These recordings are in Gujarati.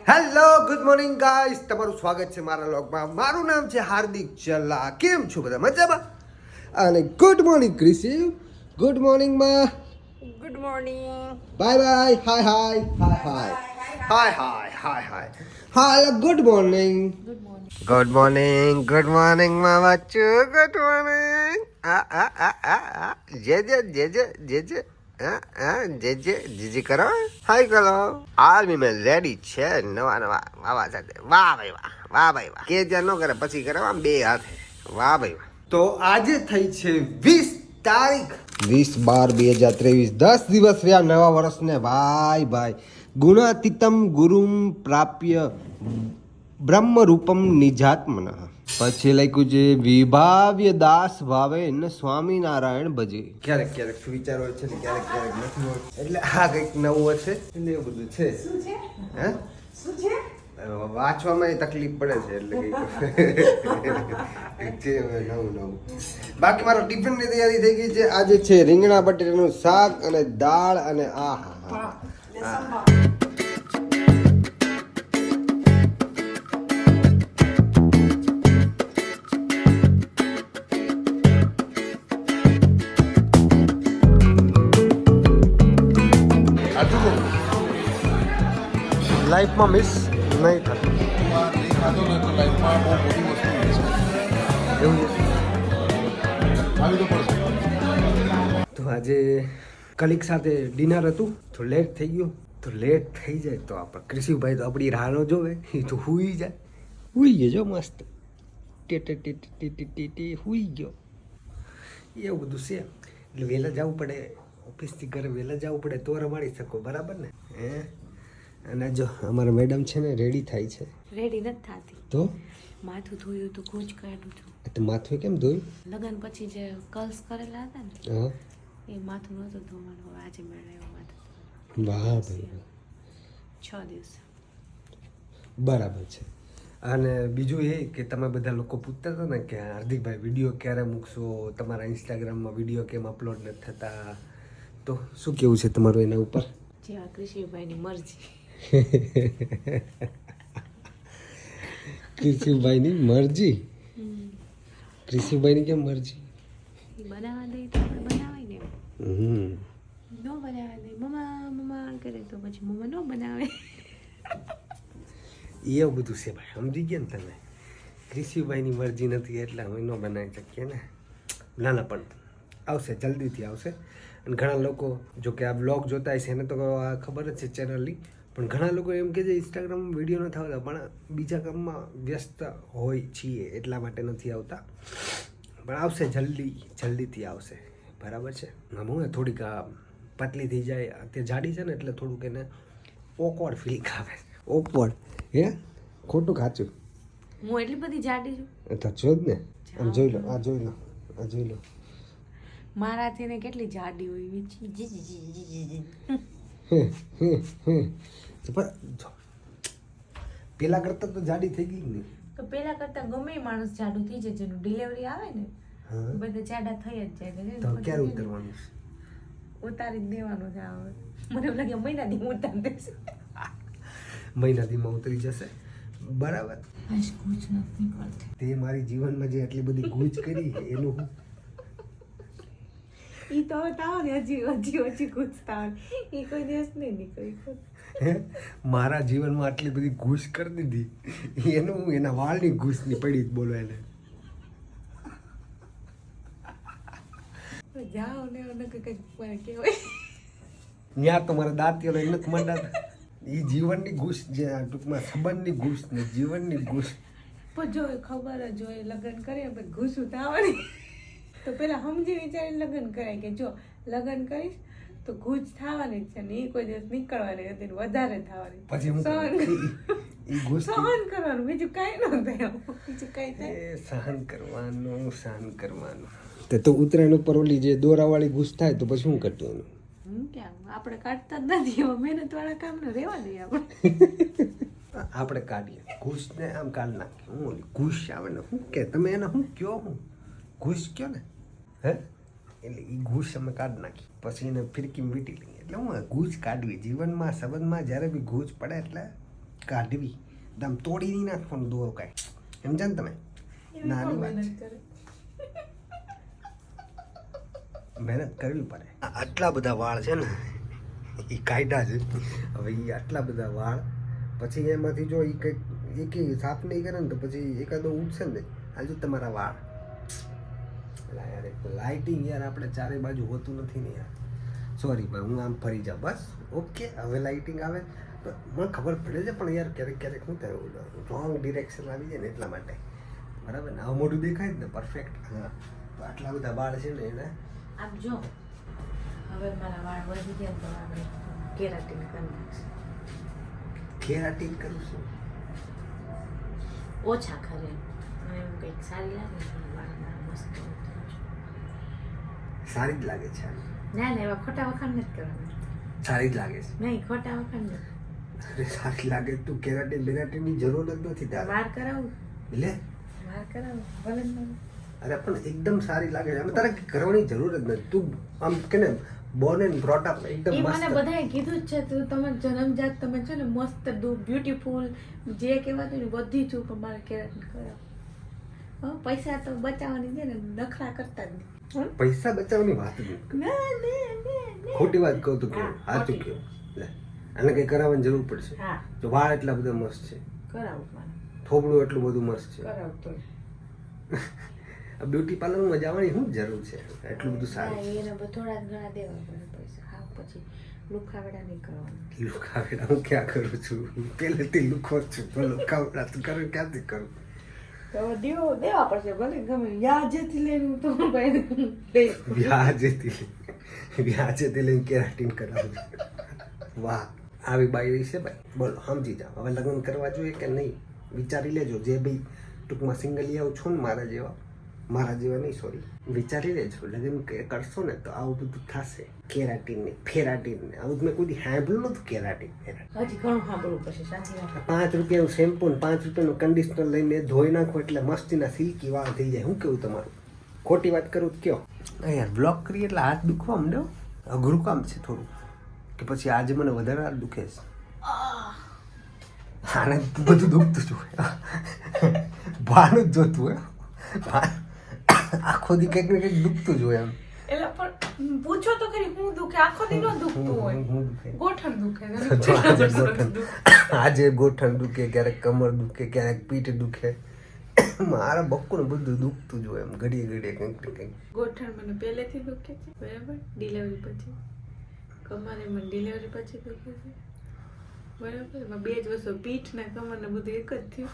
હેલો ગુડ મોર્નિંગ ગાઈસ, તમારું સ્વાગત છે મારા વ્લોગમાં. મારું નામ છે હાર્દિક ચલ્લા. કેમ છો બધા મજામાં? અને good morning Krishiv. Good morning માં. Good morning. Bye bye. Hi hi hi hi hi hi hi hi hi. Good morning. Good morning. Good morning માં બચ્ચો. Good morning. જે જીજી કરો. હાય કરો. આર્મી મેં રેડી છે નવા આવા સાથે. વાહ ભાઈ વાહ, વાહ ભાઈ વાહ. કે જ્યાં ન કરે પછી કરે આમ બે હાથે. વાહ ભાઈ વાહ. તો આજે થઈ છે 20 તારીખ 20/12/2023. 10 દિવસ રહ્યા નવા વર્ષને. ભાઈ ભાઈ. ગુણાતીતમ ગુરુમ પ્રાપ્ય બ્રહ્મ રૂપમ નિજાત્મન. પછી લખ્યું છે વિભાવ્ય દાસ ભાવે ને સ્વામિનારાયણ ભજે. ક્યારેક ક્યારેક સુવિચાર હોય છે ને ક્યારેક ક્યારેક નથી હોય, એટલે આ કંઈક નવું હશે એટલે એવું બધું છે. હે શું છે? વાંચવામાં તકલીફ પડે છે એટલે કંઈક છે નવું. બાકી મારો ટિફિનની તૈયારી થઈ ગઈ છે. આજે છે રીંગણા બટેટાનું શાક અને દાળ અને આહા. લાઈફમાં મિસ નહીં થતું એવું છે. તો આજે કલિક સાથે ડિનર હતું, તો લેટ થઈ ગયું. તો લેટ થઈ જાય તો આપણે ક્રિશિવભાઈ તો આપણી રાહ ન જોવે, એ તો હુઈ જાય. હુઈ ગયો જો મસ્ત. ટી હુઈ ગયો. એવું બધું છે એટલે વહેલા જવું પડે ઓફિસથી ઘરે. વહેલા જવું પડે તો રમાડી શકો, બરાબર ને? હે. અને જો અમારા મેડમ છે ને રેડી થાય છે. રેડી નથી થતી. તો માથું ધોયું તો ગૂંચ કાઢું છું. તો માથું કેમ ધોયું? લગ્ન પછી જે કર્લ્સ કરેલા હતા ને હા, એ માથું નહોતું ધોવાનું. હવે આજે મેળવ્યું માથું. વાહ ભાઈ, 6 દિવસ. બરાબર છે. અને બીજું એ કે તમે બધા લોકો પૂછતા હતા ને કે હાર્દિકભાઈ વિડીયો ક્યારે મૂકશો, તમારા ઇન્સ્ટાગ્રામમાં વિડીયો કેમ અપલોડ નથી થતા, તો શું કેવું છે તમારું એના ઉપર? જેવા કૃષિભાઈની મરજી. ક્રિશિવભાઈની મરજી? ક્રિશિવભાઈની કેમ મરજી? એ બનાવવા દે તો આપણે બનાવાય ને. ન બનાવવા દે મમ્મા કરે તો પછી મમ્મા ન બનાવે. એવું બધું છે ભાઈ, સમજી ગયા ને તમે? ક્રિશિવભાઈની મરજી નથી એટલે અમે ન બનાવી શકીએ ને. ના પણ આવશે, જલ્દીથી આવશે. અને ઘણા લોકો જો કે આ બ્લોગ જોતા હશે એને તો આ ખબર જ છે ચેનલની, પણ ઘણા લોકો એમ કે છે ઇન્સ્ટાગ્રામમાં વિડીયો નથી આવતા, પણ બીજા કામમાં વ્યસ્ત હોય છીએ એટલા માટે નથી આવતા. પણ આવશે જલ્દીથી આવશે, બરાબર છે. હું થોડીક પતલી થઈ જાય, અત્યારે જાડી છે ને એટલે થોડુંક એને ઓકવર્ડ ફીલ આવે. ઓકવર્ડ? હે ખોટું ખાચું? હું એટલી બધી જાડી છું તો જો જ ને. આમ જોઈ લો, આ જોઈ લો, આ જોઈ લો. મારાથી ને કેટલી જાડી હોય. પેલા કરતા તો જાડી થઈ ગઈ ને. તો પેલા કરતા ગમે માણસ જાડું થઈ જાય, જેનું ડિલિવરી આવે ને બધા જાડા થઈ જ જાય. તો ક્યારે ઉતરવાનું? ઉતારી જ દેવાનું છે. હવે મને એવું લાગે મહિનાથી ઉતારી દેશે. મહિનાથીમાં ઉતરી જશે, બરાબર. તે મારી જીવનમાં જે આટલી બધી ગૂંચ કરી એનું હું ઈ તો તાવ ને હજી ગુજતા એ કોઈ દિવસ નહીં નીકળી. મારા જીવનમાં આટલી બધી ઘૂસ કરી દીધી એનું હું એના વાળની ઘૂસની પડી જ બોલો એને. જાઓ ને કંઈક કહેવાય ત્યાં તો મારા દાંતીઓ નથી મંડાતા. એ જીવનની ઘૂસ, જે ટૂંકમાં સંબંધની ઘૂસ ને જીવનની ઘૂસ. પણ જો ખબર જ હોય લગ્ન કરીએ પછી ઘૂસું થવાની, તો પેલા સમજી વિચારીને લગ્ન કરાય કે જો લગ્ન કરીશ તો ઘૂસ થવાની જ છે ને એ કોઈ દિવસ નીકળવાની નથી, વધારે થવાની. પછી હું સહન કરવાનું, બીજું કાંઈ ન થાય. બીજું કાંઈ થાય સહન કરવાનું. તો ઉત્તરાયણ ઉપર ઓલી જે દોરાવાળી ઘૂસ થાય તો પછી શું કરતું એનું? ક્યાં આપણે કાઢતા જ નથી. એવા મહેનત વાળા કામ ને રહેવા દઈએ આપણે કાઢીએ ઘૂસ ને આમ કાઢ નાખીએ. હું ઓલી ઘૂસ આવે ને શું કે તમે એને શું કયો? હું ઘૂસ કયો ને, હે એટલે એ ઘૂસ અમે કાઢી નાખી, પછી એને ફિરકી વીટી લઈએ. એટલે હું ઘૂસ કાઢવી જીવનમાં સંબંધમાં જ્યારે બી ઘૂસ પડે એટલે કાઢવી દમ તોડી નહીં નાખવાનું દોરો કાંઈ સમજા ને તમે નાની વાત છે. મહેનત કરવી પડે. આટલા બધા વાળ છે ને એ કાયદા છે. હવે એ આટલા બધા વાળ પછી એમાંથી જો એ કંઈક એક સાફ નહીં કરે ને તો પછી એકાદો ઉઠશે ને આજુ તમારા વાળ. યાર લાઇટિંગ યાર આપણે ચારે બાજુ હોતું નથી ને યાર. સોરી ભાઈ હું આમ ફરી જાઉં બસ. ઓકે હવે લાઇટિંગ આવે તો મને ખબર પડે છે પણ યાર ક્યારેક ક્યારેક શું થાય રોંગ ડિરેક્શન આવી જાય ને એટલા માટે બરાબર ને. આવું મોઢું દેખાય ને પરફેક્ટ. હા તો આટલા બધા વાળ છે ને એને આમ જો હવે મારા વાળ વધી ગયા તો આપણે કેરાટીન કરી નાખશું. કેરાટીન કરું છું ઓછા ખરે મને એમ કંઈક સારી લાગે ને વાળ મસ્ત સારી જ લાગે છે. ના ના એવા ખોટા વખાણ નથી કરવાના. સારી જ લાગે છે. નહીં ખોટા વખાણ નથી. અરે સારી લાગે તું કેરાટીન બેરાટીનની જરૂર જ નથી તારે. વાર કરાવું લે વાર કરાવું ભલે ને. અરે પણ એકદમ સારી લાગે છે. આમ તારે કરવાની જરૂર જ નથી. તું આમ કે ને બોર્ન એન્ડ બ્રોટ અપ એકદમ એ મને મસ્ત. બધાએ કીધું જ છે તું તમે જન્મજાત તમે છે ને મસ્ત બ્યુટીફુલ જે કહેવાતું ને બધી છું પણ મારે કેરાટીન કરાવ. પૈસા તો બચાવવાની છે ને નખરા કરતા જ નહીં. પૈસા બચાવવાની વાત જ નથી. ના ના ના ખોટી વાત કહું તો કેવું સાચું કહ્યું. લે આને કંઈ કરાવવાની જરૂર પડશે. હા જો વાળ એટલા બધા મસ્ત છે, કરાવું મને થોબડું એટલું બધું મસ્ત છે. કરાવું તો બ્યુટી પાર્લરમાં જવાની શું જરૂર છે? એટલું બધું સારું છે. એને થોડા ઘણા દેવા પડે પૈસા. હા પછી લુખાવડા નહીં કરવાનું. લુખાવેડા હું ક્યાં કરું છું? પહેલેથી લુખો જ છું. તો લુખાવેડા તો કરું ક્યાંથી કરું? તો દેવા પડશે ભલે ગમે વ્યાજેથી લઈને હું તો વ્યાજેથી લઈને કેરાટીન કરાવું. વાહ આવી બાઈ છે ભાઈ. બોલો સમજી જાઓ. હવે લગ્ન કરવા જોઈએ કે નહીં વિચારી લેજો. જે ભાઈ ટૂંકમાં સિંગલી આવું છું ને મારા જેવા નહીં સોરી વિચારી લેજો. લગ્ન કરશો ને તો આવું બધું થશે. કેરાટીન ને ફેરાટીન ને આવું મેં કોઈ સાંભળ્યું નતું. કેરાટીન હજી ઘણું સાંભળવું પડશે સાચી વાત. 5 રૂપિયાનું શેમ્પુ ને 5 રૂપિયાનું કન્ડિશનર લઈને ધોઈ નાખો એટલે મસ્તીના સિલ્કી વાળ થઈ જાય. શું કેવું તમારું? ખોટી વાત કરું તો કયો? યાર બ્લોક કરીએ એટલે હાથ દુખવા માંડ્યો. અઘરું કામ છે થોડું કે પછી આજે મને વધારે હાથ દુખે છે. આને બધું દુખતું જ હોય. ભાનું જ જોતું હોય. આખો દી કંઈક ને કંઈક દુખતું જ હોય એમ. એટલે પણ પૂછો તો ખરી હું દુખે આખો દી ન દુખતું હોય. ગોઠણ દુખે આજે ગોઠણ દુખે, ક્યારેક કમર દુખે, ક્યારેક પીઠ દુખે. મારા બક્કુને બધું દુખતું જ હોય એમ ઘડીએ ઘડીએ કંઈક ને કંઈક. ગોઠણ મને પહેલેથી દુખે છે બરાબર ડિલિવરી પછી. કમરે મને ડિલિવરી પછી દુખે છે બરાબર. એમાં 2 જ વસ્તુ પીઠ ને કમર ને બધું એક જ થયું.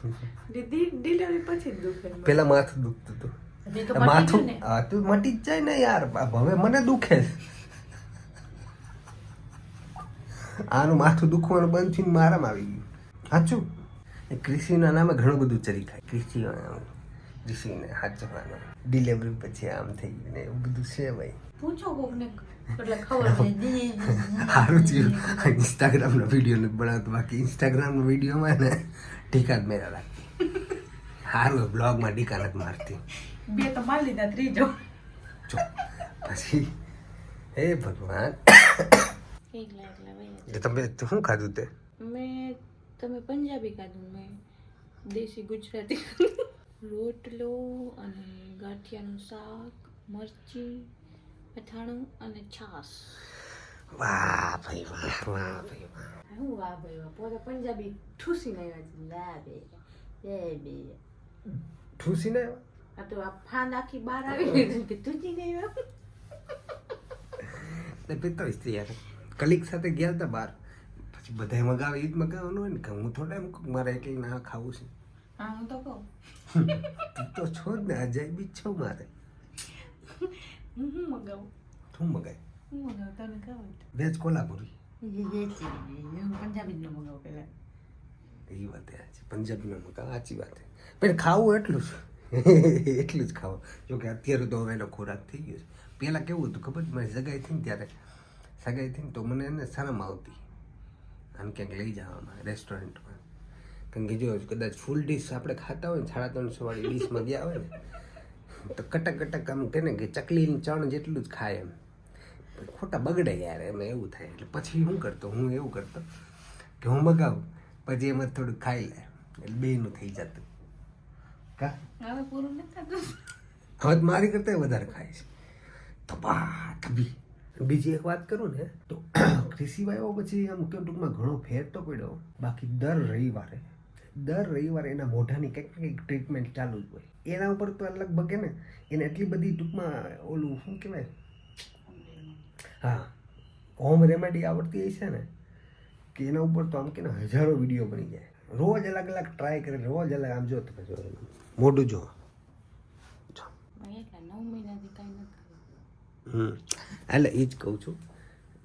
ડિલિવરી પછી જ દુખે. પેલા માથું દુખતું હતું. માથું હા તું મટી જ જાય ને યાર. હવે મને દુખે. આનું માથું દુખવાનું બંધ થઈને મારામાં આવી ગયું. સાચું ક્રિશીના નામે ઘણું બધું ચરી ખાય. ક્રિશીને સાચવાનું ડિલિવરી પછી આમ થઈ ગયું ને એવું બધું છે ભાઈ. પૂછો કોકને એટલે ખબર સારું થયું ઇન્સ્ટાગ્રામનો વિડીયો નથી બનાવતો. બાકી ઇન્સ્ટાગ્રામનો વિડીયોમાં ને ટીકા જ મેરા રાખતી. સારું બ્લોગમાં ટીકા નથી મારતી. 2 તો માર લીધા ત્રીજો પછી હે ભગવાન. તમે શું ખાધું તે? મેં તમે પંજાબી ખાધું. મેં દેશી ગુજરાતી રોટલો અને ગાંઠિયાનું શાક, મરચી, અથાણું અને છાશ. વાહ ભાઈ વાહ વાહ ભાઈ વાહ. હું વાહ ભાઈ વાહ પોતે પંજાબી ઠૂસી નહીં લા બે બે ઠૂસી ને આ તો આ ફાંદ આખી બહાર આવી કે તુજી નહીં તે પીતો યાર. કલીગ સાથે ગયા હતા બહાર. પછી બધાય મગાવે એ જ મગાવવાનું હોય ને કે હું થોડા એમ મારે એકલી ના ખાવું છે. હા હું તો કહું તું તો છો જ ને અજાયબી જ છો મારે. હું મગાવું તું મગાય હું મગાવું તને ખાવું વેજ કોલ્હાપુરી. પંજાબી જ ન મગાવું પહેલા. એ વાત છે પંજાબીમાં મગાવ સાચી વાત છે. પણ ખાવું એટલું જ એટલું જ ખાવું. જોકે અત્યારે તો હવે એનો ખોરાક થઈ ગયો છે. પહેલાં કેવું હતું ખબર છે? મારી સગાઈ થઈ ને ત્યારે સગાઈ થઈ ને તો મને એને શરમ આવતી આને ક્યાંક લઈ જવામાં રેસ્ટોરન્ટમાં. કારણ કે જો કદાચ ફૂલ ડીશ આપણે ખાતા હોય ને 350 વાળી ડીશમાં ગયા હોય ને તો કટક કટક આમ કહે ને કે ચકલીની ચણ જેટલું જ ખાય એમ. ખોટા બગડે યાર એમ એવું થાય. એટલે પછી હું એવું કરતો કે હું મગાવું પછી એમાં થોડું ખાઈ લે એટલે બેનું થઈ જતું કા હવે પૂરું નથી થતું. હવે તો મારી કરતાં વધારે ખાય છે તબા તબી. બીજી એક વાત કરું ને તો ક્રિશી આવ્યો પછી આમ કે ટૂંકમાં ઘણો ફેર તો પડ્યો. બાકી દર રવિવારે એના મોઢાની કંઈક ને કંઈક ટ્રીટમેન્ટ ચાલુ જ હોય. એના ઉપર તો લગભગ ને એને એટલી બધી ટૂંકમાં ઓલું શું કહેવાય, હા હોમ રેમેડી આવડતી હોય છે ને કે એના ઉપર તો આમ કે ને હજારો વિડીયો બની જાય. રોજ અલગ અલગ ટ્રાય કરે, રોજ અલગ. આમ જો તમે જો મોઢું જો એટલા 9 મહિનાથી કઈ નથી એટલે એ જ કહું છું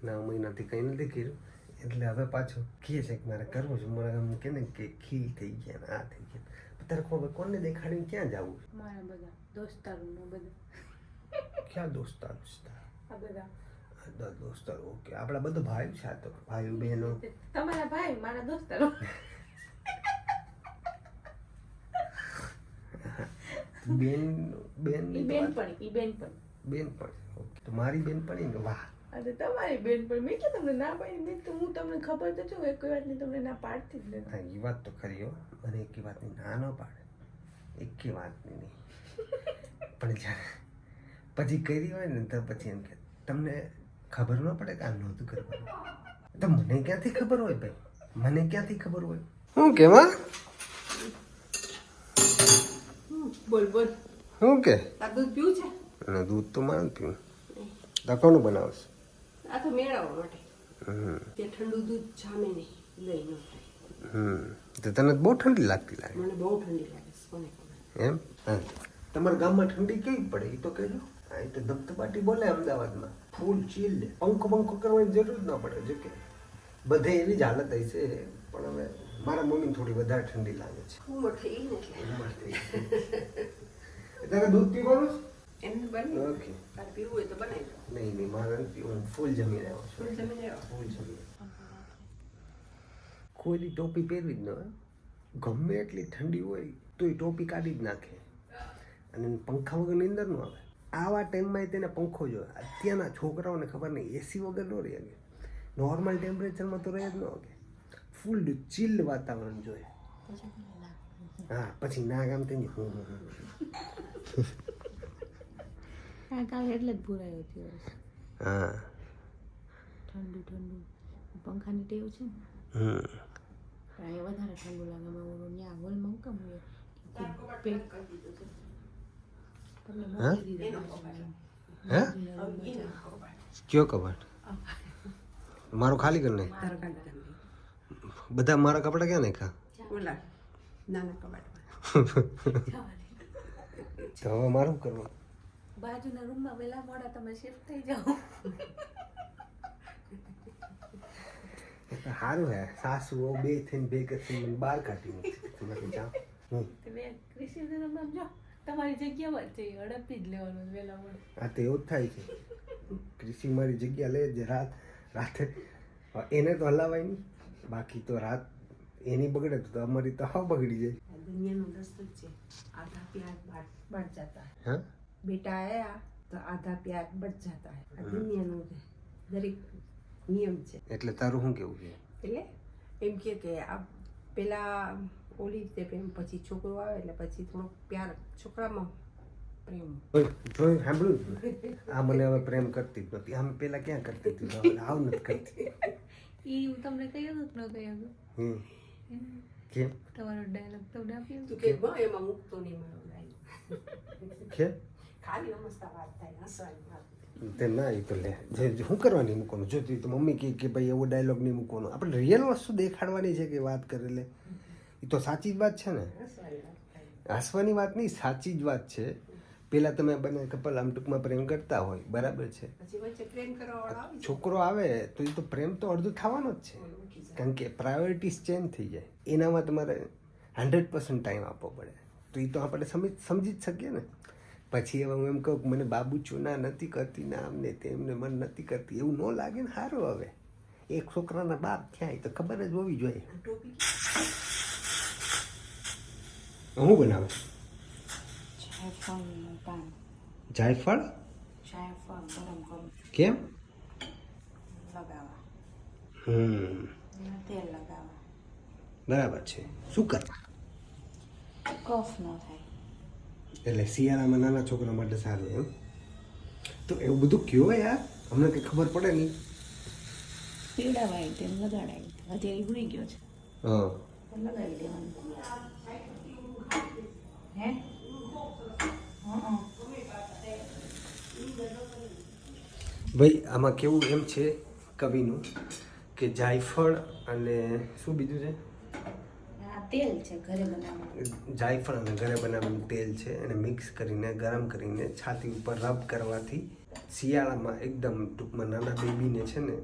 9 મહિનાથી કંઈ નથી કર્યું એટલે હવે પાછું કહે છે કે મારે કરવું છે. મારે આમ કે ને કે ખીલ થઈ ગયા ને આ થઈ ગયા. તારે કોને દેખાડીને ક્યાં જવું છે? મારા બધા દોસ્તારોને બધા. ક્યાં દોસ્તાર આ બધા દોસ્તાર? ઓકે, આપણા બધો ભાઈ છે. આ તો ભાઈઓ બહેનો. તમારા ભાઈ મારા દોસ્તારો. બેન ઓકે, તો મારી બેનપણી ને વાહ. અરે તમારી બેનપણી મેં કે તમને ના પાડી. મેં તો હું તમને ખબર તો છું એક વાત ની તમને ના પાડતી જ નથી. હા એ વાત તો ખરી હો, મને એક વાતની ના ન પાડે, એક વાતની નહીં. પણ જ્યારે પછી કરી હોય ને તો પછી એમ કે તમને ખબર ન પડે કે આ નહોતું કરવાનું. તો મને ક્યાંથી ખબર હોય ભાઈ, મને ક્યાંથી ખબર હોય? શું કેવા બોલ શું કે આ દૂધ પીવું છે? અને દૂધ તો મારે પીવું. તો કોનું બનાવશે? આ તો મેળવવા માટે. તે ઠંડુ દૂધ જામે નહીં, લઈ ન થાય. તો તને બહુ ઠંડી લાગતી લાગે? મને બહુ ઠંડી લાગે છે, કોને ખબર. એમ? હા, તમારા ગામમાં ઠંડી કેવી પડે એ તો કહેજો. હા, એ તો ધબધબાટી બોલે અમદાવાદમાં, ફૂલ ચીલ. પંખો કરવાની જરૂર જ ન પડે. જો કે બધે એવી જ હાલત હોય છે. પણ હવે મારા મમ્મીને થોડી વધારે ઠંડી લાગે છે. ઉંમર થઈ ને તારે દૂધ પીવાનું છે? એમને બને. ઓકે, તારે પીવું હોય તો બનાવી દો. નહીં મારે નથી પીવું. હું ફૂલ જમી રહ્યો છું. ફૂલ જમી રહ્યો? ફૂલ જમી. કોઈ ટોપી પહેરવી જ ન હોય. ગમે એટલી ઠંડી હોય તો એ ટોપી કાઢી જ નાખે અને પંખા વગર નીંદર ન આવે. આવા ટાઈમમાં તેને પંખો જોઈએ. અત્યારના છોકરાઓને ખબર નહીં, એસી વગર ન રહે. નોર્મલ ટેમ્પરેચરમાં તો રહે જ ન હોય. ફૂલ ચીલ વાતાવરણ જોઈએ. હા, પછી નાક આમ થઈ કાલે એટલે જ ભૂરાયો થયો. હા, ઠંડુ પંખાની ટેવ છે ને, અહીંયા વધારે ઠંડુ લાગે. અમે ત્યાં હોલમાં કેમ હોય પેક કરી દીધું છે. તમને મોકલી દીધા. કયો કબાટ? મારો ખાલી કરી નાખ. બધા મારા કપડા ક્યાં નાખ્યા? ઓલા નાના કબાટમાં. તો હવે મારું કરવું. બાજુના રૂમમાં વેલા મોડા તમે શિફ્ટ થઈ જાઓ. સારું હે, સાસુઓ બે થઈને ભેગા થઈને મને બહાર કાઢી મૂકી. તમે કૃષિના રૂમમાં જો તમારી જગ્યામાં જ છે, હડપી જ લેવાનું વેલા મોડું. આ તો એવું જ થાય છે. કૃષિ મારી જગ્યા લે જે રાતે એને તો હલાવાય નહીં. બાકી તો રાત એની બગડે તો અમારી તો હાવ બગડી જાય. દુનિયાનો દસ્ત છે, આધા પ્યાર बढ़ जाता है. હા, बेटा आया तो आधा प्यार बढ़ जाता है. આ દુનિયાનો દરેક નિયમ છે. એટલે તારું શું કેવું છે? એટલે એમ કે આ પેલા ઓલી રીતે પ્રેમ, પછી છોકરો આવે એટલે પછી થોડો પ્યાર છોકરામાં પ્રેમ. જોઈ સાંભળ્યું? આ મને હવે પ્રેમ કરતી જ નથી. આમ પેલા ક્યાં કરતી હતી, હવે આવ નથી કરતી. એ હું તમને કહ્યું હતું કે ન કહ્યું? કેમ? તમારો ડાયલોગ તમને આપ્યો તું કે એમાં મૂકતો નહીં મારો ડાયલોગ. કેમ? ખાલી નમસ્તા વાત થાય, હસવાની વાત. તે ના, એ તો લે શું કરવાની મૂકવાનું? જો તો મમ્મી કહે કે ભાઈ એવો ડાયલોગ નહીં મૂકવાનો. આપણે રિયલ વસ્તુ દેખાડવાની છે કે વાત કરે. એટલે એ તો સાચી જ વાત છે ને. હસવાની વાત નહીં, સાચી જ વાત છે. પેલા તમે બંને કપલ આમ ટૂંકમાં પ્રેમ કરતા હોય, બરાબર છે. છોકરો આવે તો એ તો પ્રેમ તો અડધું થવાનો જ છે. કારણ કે પ્રાયોરિટીઝ ચેન્જ થઈ જાય. એનામાં તમારે 100% ટાઈમ આપવો પડે. તો એ તો આપણે સમજી જ શકીએ ને. પછી હવે હું એમ કહું કે મને બાબુ ચૂના નથી કરતી ને આમને તેમને મન નથી કરતી, એવું ન લાગે ને. સારું, હવે એક છોકરાના બાપ થયા એ તો ખબર જ હોવી જોઈએ. હું બનાવે જાયફળ ગરમ કરું, કેમ? લગાવવા, તેલ લગાવવા. બરાબર છે. શું કરવા? કફ ન થાય. એટલે શિયાળામાં નાના છોકરા માટે સારું એમ. તો એવું બધું કયો યાર, અમને કંઈ ખબર પડે નહીં. પીડાવાય તેમ લગાડાય. અત્યારે ભૂલી ગયો છે. હા લગાવી દેવાનું. હે? હા. ભાઈ આમાં કેવું એમ છે કવિનું કે જાયફળ અને શું બીજું છે, આ તેલ છે ઘરે બનાવવાનું. જાયફળ અને ઘરે બનાવેલું તેલ છે એને મિક્સ કરીને ગરમ કરીને છાતી ઉપર રબ કરવાથી શિયાળામાં એકદમ ટૂંકમાં નાના બેબીને છે ને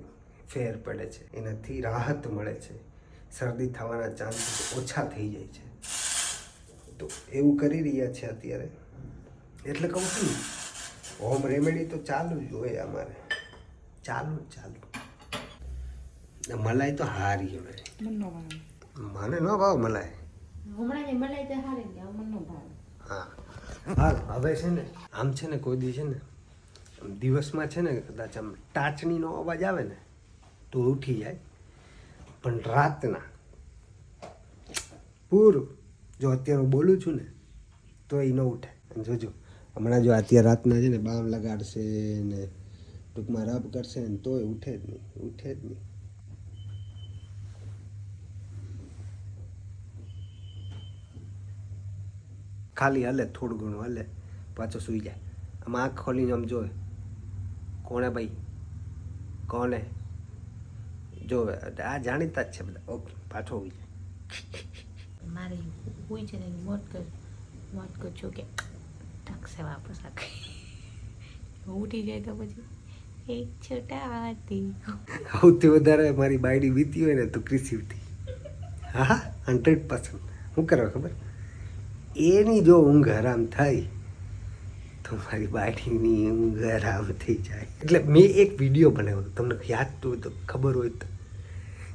ફેર પડે છે, એનાથી રાહત મળે છે, શરદી થવાના ચાન્સીસ ઓછા થઈ જાય છે. તો એવું કરી રહ્યા છે અત્યારે. એટલે કહું છું હોમ રેમેડી તો ચાલુ જ હોય અમારે, ચાલુ. મલાઈ તો હારી હવે. મને ન ભાવ મલાઈ. હમણાં મલાઈ તો હારી ને મને ન ભાવે. હા હવે છે ને આમ છે ને કોઈ દી છે ને દિવસમાં છે ને કદાચ આમ ટાચણીનો અવાજ આવે ને તો ઉઠી જાય, પણ રાતના પૂરું જો અત્યારે હું બોલું છું ને તો એ ન ઉઠે. અને જોજો હમણાં જો અત્યારે રાતના છે ને બામ લગાડશે ને ટૂંકમાં રબ કરશે ને તોય ઉઠે જ નહીં. ખાલી હલે થોડું ઘણું હલે પાછો સૂઈ જાય. આમ આંખ ખોલીને આમ જોવે કોણે ભાઈ કોને જોવે, આ જાણીતા જ છે બધા. ઓકે પાછો હોઈ જાય. મારે હોય છે ને મોત કર છો કે ટાકશે વાપસ આખી ઉઠી જાય તો પછી એક છોટા હાથી. સૌથી વધારે મારી બાયડી વીતી હોય ને તો ક્રિસીવથી. હા 100%. શું કરવા ખબર, એની જો ઊંઘ હરામ થાય તો મારી બાયડીની ઊંઘ હરામ થઈ જાય. એટલે મેં એક વિડીયો બનાવ્યો હતો, તમને યાદ તો હોય તો ખબર હોય તો,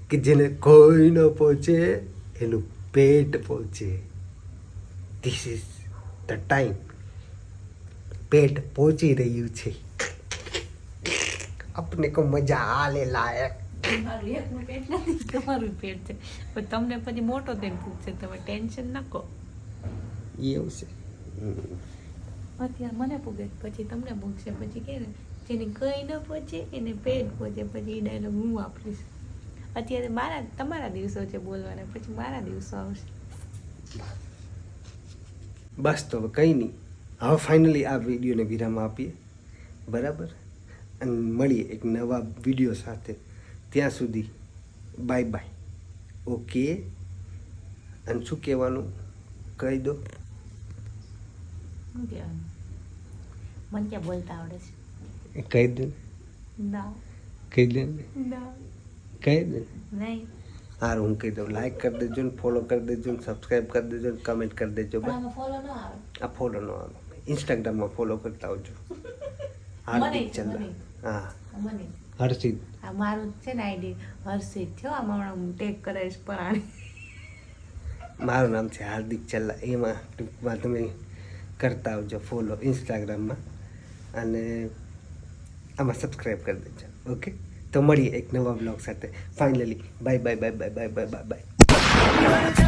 કે જેને કોઈ ન પહોંચે એનું પેટ પહોંચે. This is the time. પેટ પહોંચી રહ્યું છે. अपने को मजा आले लायक. મારું એકનું પેટ નથી, તમારું પેટ છે, પણ તમને પછી મોટો થઈને પૂછશે, તમે ટેન્શન ન કહો. એવું છે. અત્યારે મને પૂગે પછી તમને પૂછશે, પછી કે ને જેને કઈ ન પહોંચે એને પેટ પહોંચે, પછી એ ડાયલોગ હું વાપરીશ. અત્યારે તમારા દિવસો છે બોલવાના, પછી મારા દિવસો આવશે. બસ તો હવે કંઈ નહીં, હવે ફાઇનલી આ વિડીયોને વિરામ આપીએ, બરાબર, અને મળીએ એક નવા વિડીયો સાથે. ત્યાં સુધી બાય બાય. ઓકે. અને શું કહેવાનું કહી દો. શું કહેવાનું? મને ક્યાં બોલતા આવડે છે? કહી દે. ના. કહી દે. ના. કહી દે. નહીં. હારું હું કહી દઉં. લાઈક કરી દેજો ને, ફોલો કરી દેજો ને, સબસ્ક્રાઈબ કરી દેજો ને, કમેન્ટ કરી દેજો. ફોલો ન આવે. આ ફોલો ન આવે. ઇન્સ્ટાગ્રામમાં ફોલો કરતા આવજો. હાર્દિક ચંદ્ર. હા મને હર્ષિત. આ મારું છે ને આઈડી હર્ષિત છે. આમાં હમણાં હું ટેગ કરાવીશ પરાણી. મારું નામ છે હાર્દિક ચલ્લા. એમાં ટૂંકમાં તમે કરતા આવજો ફોલો ઇન્સ્ટાગ્રામમાં, અને આમાં સબસ્ક્રાઈબ કરી દેજો. ઓકે, તો મળીએ એક નવા બ્લોગ સાથે. Finally bye bye bye bye bye bye bye bye.